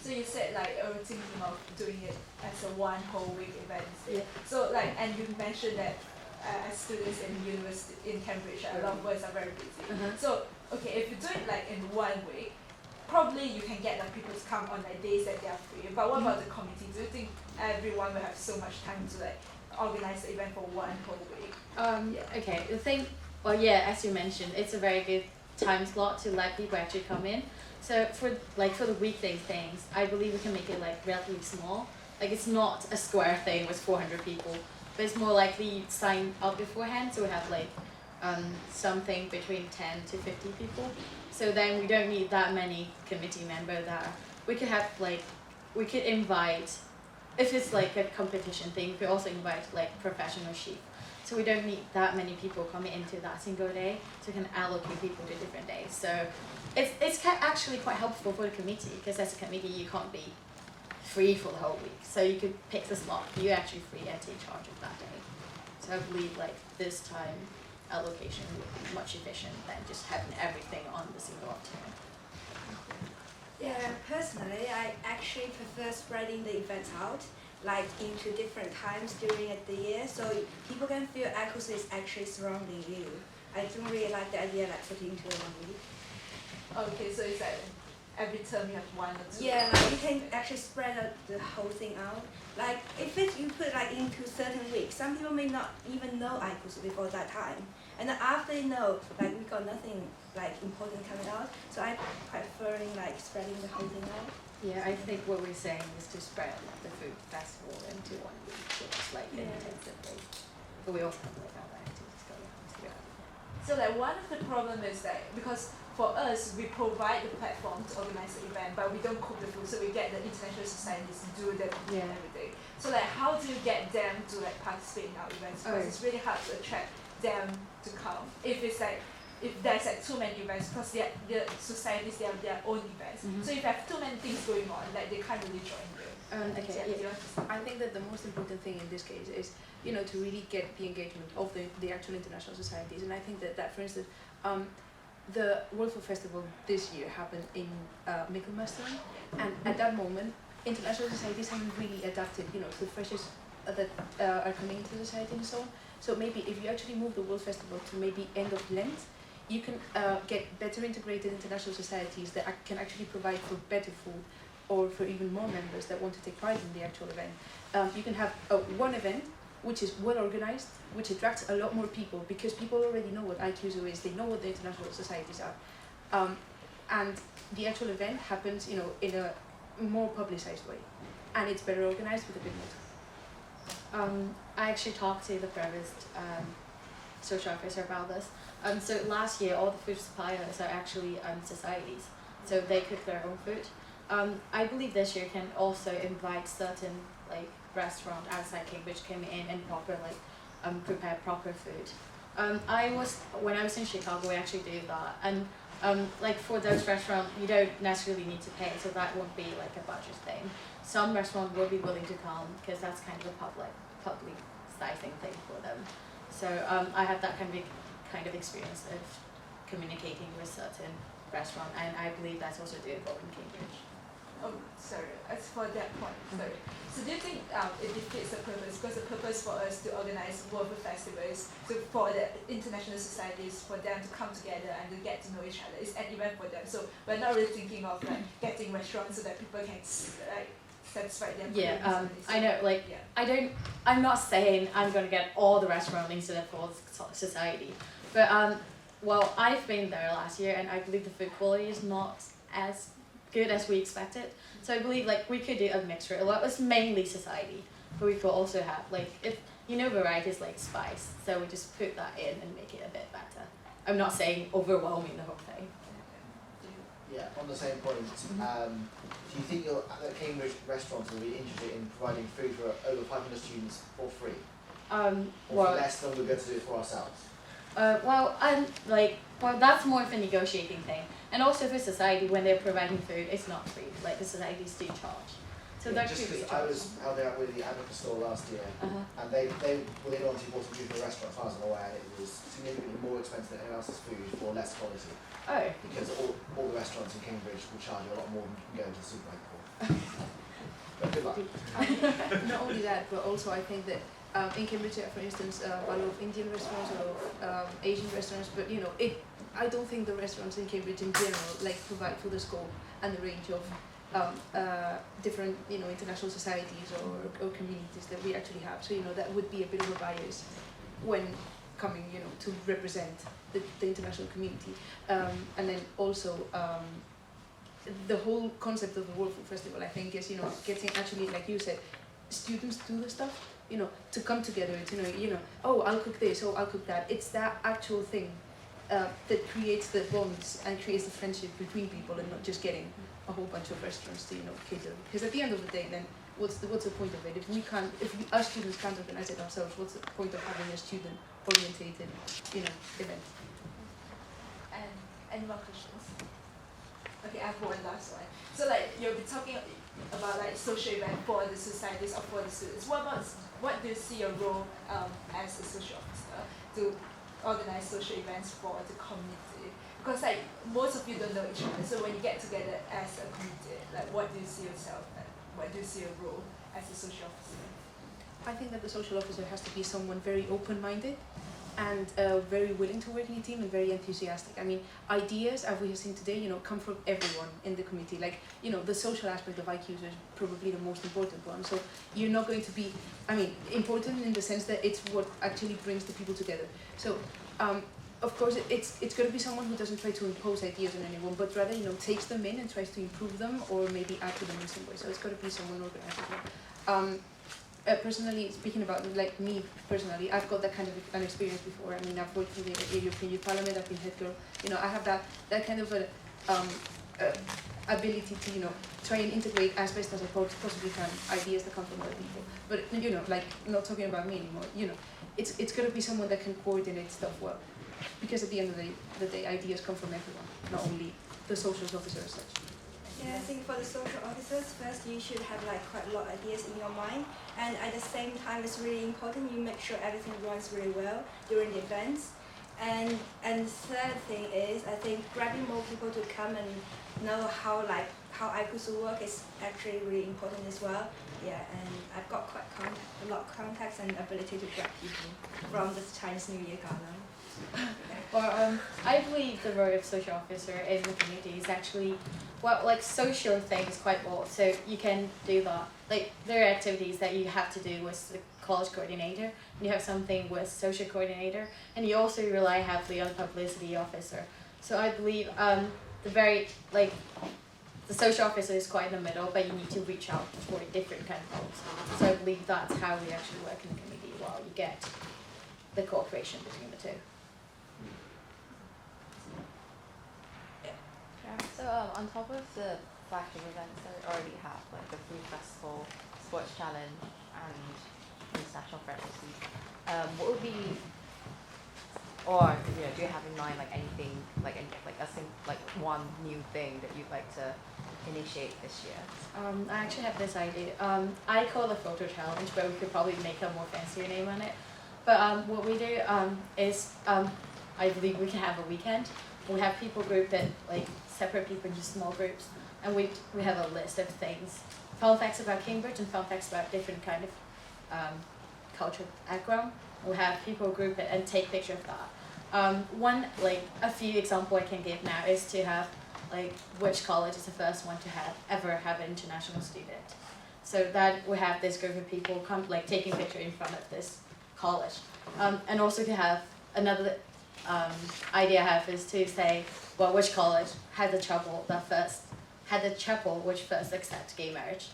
So you said like you're thinking of doing it as a one whole week event instead. Yeah. So like, and you mentioned that as students in university in Cambridge, a lot of us are very busy. So okay, if you do it like in 1 week, probably you can get like people to come on like days that they are free. But what about the committee? Do you think everyone will have so much time to like organize the event for 1 whole week? Okay, the thing, well, yeah, as you mentioned, it's a very good time slot to let people actually come in. So for the weekday things, I believe we can make it like relatively small. Like it's not a square thing with 400 people, but it's more likely you sign up beforehand. So we have like something between 10 to 50 people. So then we don't need that many committee members there. We could have like, we could invite, if it's like a competition thing, we could also invite like professional chefs. So we don't need that many people coming into that single day, so we can allocate people to different days. So it's actually quite helpful for the committee, because as a committee you can't be free for the whole week. So you could pick the slot, you're actually free and take charge of that day. So I believe like this time allocation would be much efficient than just having everything on the single afternoon. Yeah, personally, I actually prefer spreading the events out, like into different times during the year, so people can feel Eccles is actually surrounding you. I don't really like the idea like putting into 1 week. Okay, so it's like every term you have 1 or 2. Yeah, like you can actually spread out the whole thing out. Like if you put like into certain weeks, some people may not even know Eccles before that time. And then after they know, like we got nothing like important coming out, so I'm preferring like spreading the whole thing out. Yeah, I think what we're saying is to spread the food festival into 1 week, so it's like intensively. But we also have like other activities going on together. So like one of the problem is that because for us we provide the platform to organize the event, but we don't cook the food, so we get the international societies to do the cooking and everything. So like how do you get them to like participate in our events? Because it's really hard to attract them to come. If it's like if there's like too many events, because the societies they have their own events. So if you have too many things going on, like they can't really join you. I think that the most important thing in this case is, to really get the engagement of the actual international societies. And I think that for instance, the World Food Festival this year happened in Michaelmaston, and at that moment, international societies haven't really adapted, to the freshers that are coming into the society and so on. So maybe if you actually move the World Festival to maybe end of Lent, you can get better integrated international societies that can actually provide for better food, or for even more members that want to take part in the actual event. You can have one event which is well organized, which attracts a lot more people, because people already know what IQSO is, they know what the international societies are. And the actual event happens, in a more publicized way. And it's better organized with a bit more time. I actually talked to the provost social officer about this. So last year, all the food suppliers are actually societies, so they cook their own food. I believe this year can also invite certain like restaurant outside Cambridge came in and prepare proper food. When I was in Chicago, we actually do that, and like for those restaurants, you don't necessarily need to pay, so that won't be like a budget thing. Some restaurants will be willing to come because that's kind of a publicizing thing for them. So I have that kind of experience of communicating with certain restaurants, and I believe that's also doable in Cambridge. Oh, sorry, as for that point, sorry. So do you think it defeats the purpose? Because the purpose for us to organize World Food Festivals, so for the international societies, for them to come together and to get to know each other, it's an event for them. So we're not really thinking of like getting restaurants so that people can like satisfy their Yeah, I know, like, I'm not saying I'm going to get all the restaurants into the full society, but well, I've been there last year, and I believe the food quality is not as good as we expected. So I believe like we could do a mixture. It was mainly society, but we could also have like, if varieties like spice, so we just put that in and make it a bit better. I'm not saying overwhelming the whole thing. Yeah, on the same point, do you think that Cambridge restaurants will be interested in providing food for over 500 students for free? Or for less than we're going to do it for ourselves? Well, that's more of a negotiating thing. And also for society, when they're providing food, it's not free. Like the societies do charge. So yeah, that just could be because I was out there with the Abacus store last year, and they were the only ones who bought some food from a restaurant, as far as I'm aware, and it was significantly more expensive than anyone else's food for less quality. Oh. Because all the restaurants in Cambridge will charge you a lot more than you can go to the supermarket for. But good luck. Not only that, but also I think that in Cambridge, for instance, a lot of Indian restaurants or Asian restaurants, but you know, I don't think the restaurants in Cambridge in general like provide for the scope and the range of different, you know, international societies or communities that we actually have. So you know, that would be a bit of a bias when coming, you know, to represent the international community, and then also. The whole concept of the World Food Festival, I think, is, you know, getting actually, like you said, students do the stuff, you know, to come together. It's, you know, oh, I'll cook this, oh, I'll cook that. It's that actual thing that creates the bonds and creates the friendship between people, and not just getting a whole bunch of restaurants to, you know, cater. Because at the end of the day, then what's the point of it? If us students can't organize it ourselves, what's the point of having a student-orientated, you know, event? And any more questions? Okay, I have one last one. So like you'll be talking about like social event for the societies or for the students. What do you see your role as a social officer to organize social events for the community? Because like most of you don't know each other. So when you get together as a community, like what do you see yourself? Like, what do you see your role as a social officer? I think that the social officer has to be someone very open-minded and very willing to work in a team and very enthusiastic. I mean, ideas, as we have seen today, you know, come from everyone in the committee. Like, you know, the social aspect of IQs is probably the most important one. So you're not going to be, I mean, important in the sense that it's what actually brings the people together. So, of course, it's going to be someone who doesn't try to impose ideas on anyone, but rather, you know, takes them in and tries to improve them or maybe add to them in some way. So it's got to be someone organized as well. Personally, speaking about like me personally, I've got that kind of an experience before. I mean, I've worked for the European Youth Parliament, I've been head girl. You know, I have that kind of a ability to, you know, try and integrate as best as I possibly can ideas that come from other people. But you know, like not talking about me anymore. You know, it's got to be someone that can coordinate stuff well, because at the end of the day, ideas come from everyone, not only the social officer as such. Yeah, I think for the social officers, first you should have like quite a lot of ideas in your mind, and at the same time it's really important you make sure everything runs really well during the events. And the third thing is, I think grabbing more people to come and know how IQSU work is actually really important as well. Yeah, and I've got a lot of contacts and ability to grab people from the Chinese New Year gala. Well, I believe the role of social officer in the community is actually, well, like social things quite well. So you can do that. Like there are activities that you have to do with the college coordinator. You have something with social coordinator, and you also rely heavily on publicity officer. So I believe the social officer is quite in the middle, but you need to reach out for different kind of roles. So I believe that's how we actually work in the committee. While you get the cooperation between the two. So on top of the flagship events that we already have, like the food festival, sports challenge, and international friendship week, what would be, or you know, do you have in mind like anything, like one new thing that you'd like to initiate this year? I actually have this idea. I call it a photo challenge, but we could probably make a more fancier name on it. But what we do is, I believe we can have a weekend. We have people grouped in, like separate people into small groups, and we have a list of things, fun facts about Cambridge and fun facts about different kind of cultural background. We have people group it and take picture of that. A few example I can give now is to have like which college is the first one to ever have an international student. So that we have this group of people come like taking picture in front of this college, and also to have another idea I have is to say, well, which college had the chapel which first accepted gay marriage,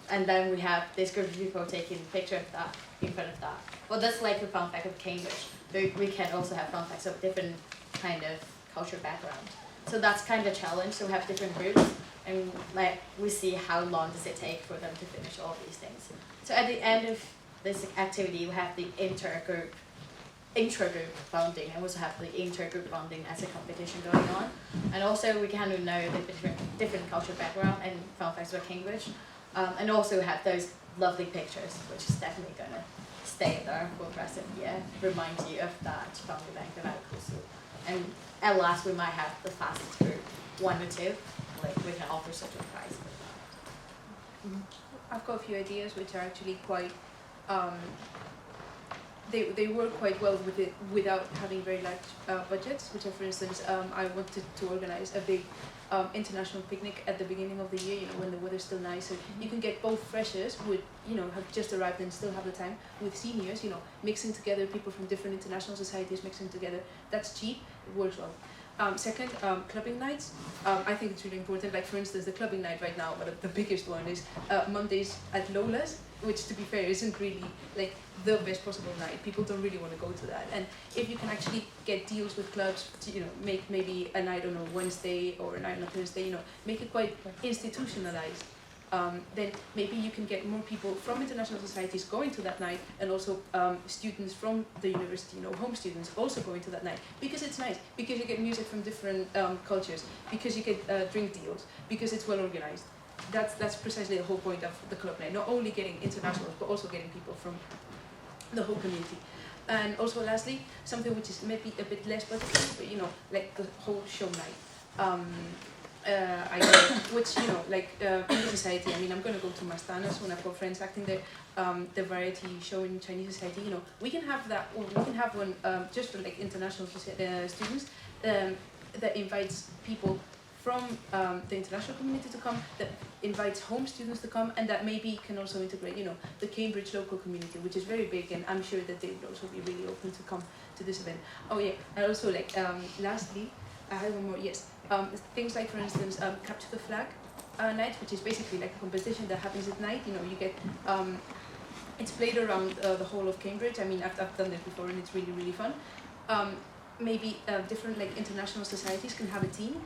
and then we have this group of people taking a picture of that in front of that. Well, that's like a fun fact of Cambridge, but we can also have fun facts of different kind of cultural background. So that's kind of a challenge. So we have different groups, and like we see how long does it take for them to finish all these things. So at the end of this activity, we have the intra-group bonding, and also have the inter-group bonding as a competition going on. And also we kind of know the different cultural background and fun facts about Cambridge. And also have those lovely pictures, which is definitely going to stay there for the rest of the year, remind you of that strong event of Aikusu. And at last we might have the fastest group, 1 or 2, like we can offer such a prize for that. I've got a few ideas which are actually quite, they work quite well with it without having very large budgets, which are, for instance, I wanted to organize a big international picnic at the beginning of the year, you know, when the weather's still nice, so you can get both freshers who would, you know, have just arrived and still have the time, with seniors, you know, mixing together people from different international societies, mixing together. That's cheap, it works well. Second, clubbing nights. I think it's really important. Like, for instance, the clubbing night right now, but the biggest one is Mondays at Lola's, which, to be fair, isn't really like the best possible night. People don't really want to go to that. And if you can actually get deals with clubs to, you know, make maybe a night on a Wednesday or a night on a Thursday, you know, make it quite institutionalized. Then maybe you can get more people from international societies going to that night, and also students from the university, you know, home students also going to that night, because it's nice, because you get music from different cultures, because you get drink deals, because it's well organized. That's precisely the whole point of the club night, not only getting internationals, but also getting people from the whole community. And also lastly, something which is maybe a bit less budgetary, but you know, like the whole show night. Which, you know, like in the society, I mean, I'm going to go to Mastanas when I've got friends acting there, the variety show in Chinese society, you know, we can have that, or we can have one just for like international students that invites people from the international community to come, that invites home students to come, and that maybe can also integrate, you know, the Cambridge local community, which is very big, and I'm sure that they would also be really open to come to this event. Oh yeah, and also like lastly, I have one more, yes. Things like, for instance, Capture the Flag night, which is basically like a competition that happens at night. You know, you get, it's played around the whole of Cambridge. I mean, I've done this before, and it's really, really fun. Maybe different like international societies can have a team,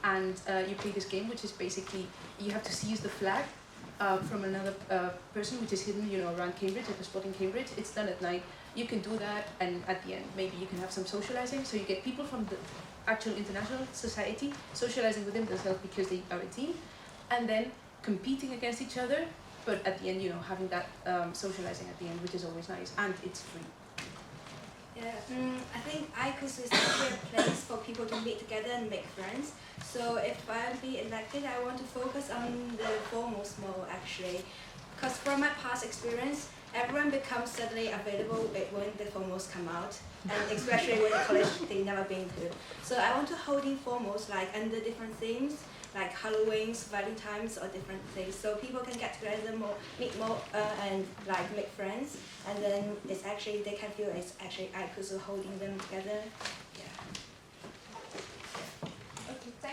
and you play this game, which is basically, you have to seize the flag from another person, which is hidden, you know, around Cambridge, at a spot in Cambridge. It's done at night. You can do that, and at the end, maybe you can have some socializing. So you get people from the actual international society socializing within themselves because they are a team, and then competing against each other, but at the end, you know, having that socializing at the end, which is always nice, and it's free. Yeah, I think Aikusu is actually a place for people to meet together and make friends. So if I be elected, I want to focus on the foremost mode actually, because from my past experience, everyone becomes suddenly available when the foremost come out, and especially when the college they've never been to. So I want to hold in foremost like under different themes, like Halloween's, Valentine's, or different things, so people can get together more, meet more, and like make friends, and then it's actually they can feel it's actually Aikusu holding them together.